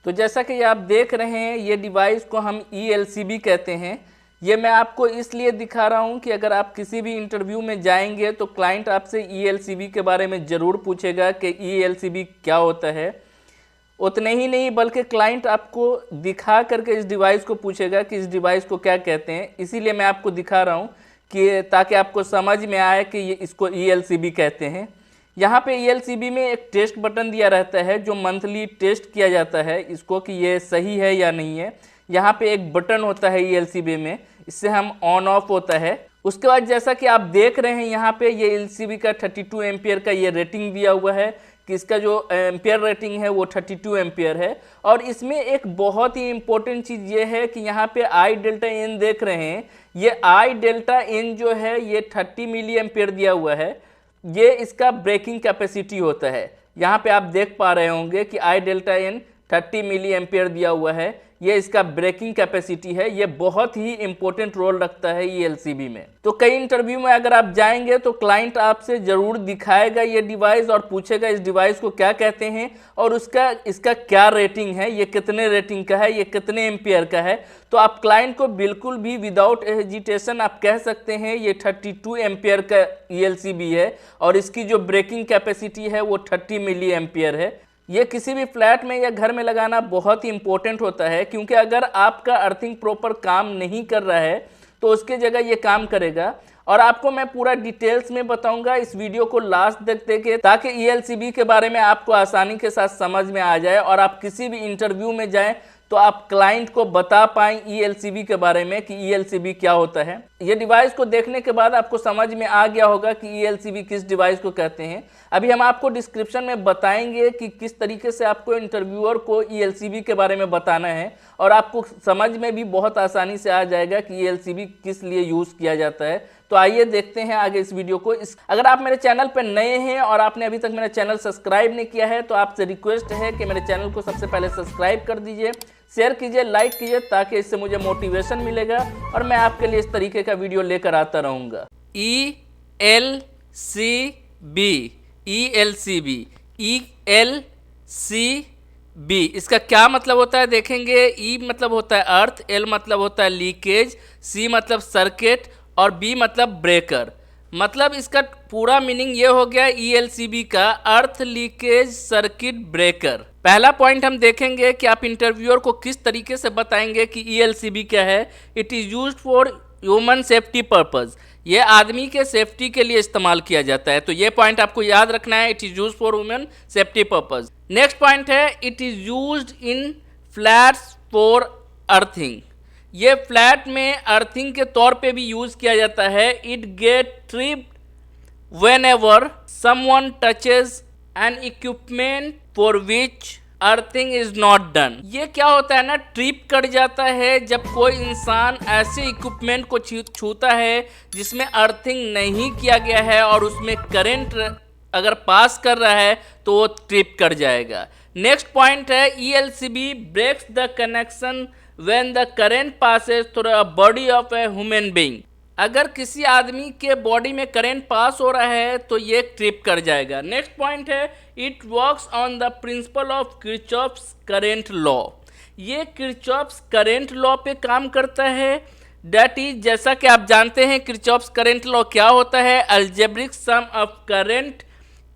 तो जैसा कि आप देख रहे हैं, ये डिवाइस को हम ELCB कहते हैं। ये मैं आपको इसलिए दिखा रहा हूँ कि अगर आप किसी भी इंटरव्यू में जाएंगे तो क्लाइंट आपसे ELCB के बारे में ज़रूर पूछेगा कि ELCB क्या होता है। उतने ही नहीं बल्कि क्लाइंट आपको दिखा करके इस डिवाइस को पूछेगा कि इस डिवाइस को क्या कहते हैं। इसीलिए मैं आपको दिखा रहा हूँ कि ताकि आपको समझ में आए कि ये इसको ELCB कहते हैं। यहाँ पे ELCB में एक टेस्ट बटन दिया रहता है जो मंथली टेस्ट किया जाता है इसको कि ये सही है या नहीं है। यहाँ पे एक बटन होता है ELCB में, इससे हम ऑन ऑफ होता है। उसके बाद जैसा कि आप देख रहे हैं यहाँ पे ये ELCB का 32 एम्पियर का ये रेटिंग दिया हुआ है कि इसका जो एम्पियर रेटिंग है वो 32 एम्पियर है। और इसमें एक बहुत ही इम्पोर्टेंट चीज़ ये है कि यहाँ पे I डेल्टा N देख रहे हैं, ये I डेल्टा N जो है ये 30 मिली एम्पियर दिया हुआ है। ये इसका ब्रेकिंग कैपेसिटी होता है। यहाँ पे आप देख पा रहे होंगे कि I delta N 30 milliampere दिया हुआ है, ये इसका ब्रेकिंग कैपेसिटी है। ये बहुत ही इंपॉर्टेंट रोल रखता है ELCB में। तो कई इंटरव्यू में अगर आप जाएंगे तो क्लाइंट आपसे ज़रूर दिखाएगा ये डिवाइस और पूछेगा इस डिवाइस को क्या कहते हैं और इसका क्या रेटिंग है, ये कितने रेटिंग का है, ये कितने एम्पियर का है। तो आप क्लाइंट को बिल्कुल भी विदाउट हेजिटेशन आप कह सकते हैं ये 32 एम्पियर का ELCB है और इसकी जो ब्रेकिंग कैपेसिटी है वो 30 मिली एम्पियर है। ये किसी भी फ्लैट में या घर में लगाना बहुत ही इंपॉर्टेंट होता है, क्योंकि अगर आपका अर्थिंग प्रॉपर काम नहीं कर रहा है तो उसके जगह ये काम करेगा। और आपको मैं पूरा डिटेल्स में बताऊंगा, इस वीडियो को लास्ट तक देखें ताकि ELCB के बारे में आपको आसानी के साथ समझ में आ जाए और आप किसी भी इंटरव्यू में जाएं तो आप क्लाइंट को बता पाएं ELCB के बारे में कि ELCB क्या होता है। ये डिवाइस को देखने के बाद आपको समझ में आ गया होगा कि ELCB किस डिवाइस को कहते हैं। अभी हम आपको डिस्क्रिप्शन में बताएंगे कि किस तरीके से आपको इंटरव्यूअर को ELCB के बारे में बताना है और आपको समझ में भी बहुत आसानी से आ जाएगा कि ELCB किस लिए यूज़ किया जाता है। तो आइए देखते हैं आगे इस वीडियो को। अगर आप मेरे चैनल पर नए हैं और आपने अभी तक मेरा चैनल सब्सक्राइब नहीं किया है तो आपसे रिक्वेस्ट है कि मेरे चैनल को सबसे पहले सब्सक्राइब कर दीजिए, शेयर कीजिए, लाइक कीजिए, ताकि इससे मुझे मोटिवेशन मिलेगा और मैं आपके लिए इस तरीके का वीडियो लेकर आता रहूँगा। ELCB इसका क्या मतलब होता है देखेंगे। E मतलब होता है अर्थ, L मतलब होता है लीकेज, C मतलब सर्किट और B मतलब ब्रेकर। मतलब इसका पूरा मीनिंग ये हो गया ELCB का अर्थ लीकेज सर्किट ब्रेकर। पहला पॉइंट हम देखेंगे कि आप इंटरव्यूअर को किस तरीके से बताएंगे कि ELCB क्या है। It is used for human safety purpose, ये आदमी के सेफ्टी के लिए इस्तेमाल किया जाता है। तो ये पॉइंट आपको याद रखना है, it is used for human safety purpose. Next point है it is used in flats for earthing, ये फ्लैट में अर्थिंग के तौर पे भी यूज़ किया जाता है। It get tripped whenever someone touches an equipment for which earthing is not done। ये क्या होता है ना, ट्रिप कट जाता है जब कोई इंसान ऐसे इक्विपमेंट को छूता है जिसमें अर्थिंग नहीं किया गया है और उसमें करंट अगर पास कर रहा है तो वो ट्रिप कट जाएगा। नेक्स्ट पॉइंट है ELCB breaks the connection when the current passes through a body of a human being। अगर किसी आदमी के बॉडी में करंट पास हो रहा है तो ये ट्रिप कर जाएगा। नेक्स्ट पॉइंट है it works on the principle of Kirchhoff's current law, ये किरचॉफ्स करंट लॉ पे काम करता है। दैट इज, जैसा कि आप जानते हैं किरचॉफ्स करंट लॉ क्या होता है, algebraic sum of current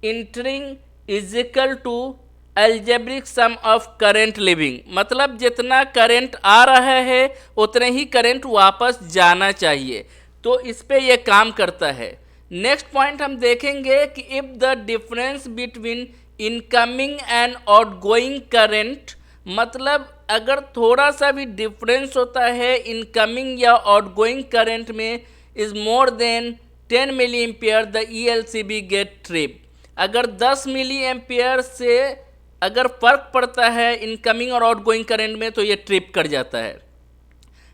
entering is equal to algebraic sum of current leaving. मतलब जितना करंट आ रहा है उतने ही करंट वापस जाना चाहिए, तो इस पे ये काम करता है। नेक्स्ट पॉइंट हम देखेंगे कि if the difference between incoming and outgoing current, मतलब अगर थोड़ा सा भी डिफरेंस होता है इनकमिंग या आउटगोइंग करंट में is more than 10 milliampere the ELCB get trip. अगर 10 मिली एम्पियर से अगर फ़र्क पड़ता है इनकमिंग और आउटगोइंग करंट में तो ये ट्रिप कर जाता है।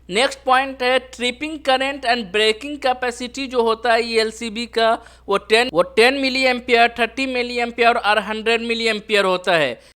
नेक्स्ट पॉइंट है tripping current and breaking capacity जो होता है ELCB का वो 10 मिली एम्पियर, 30 मिली एम्पियर और 100 मिली एम्पियर होता है।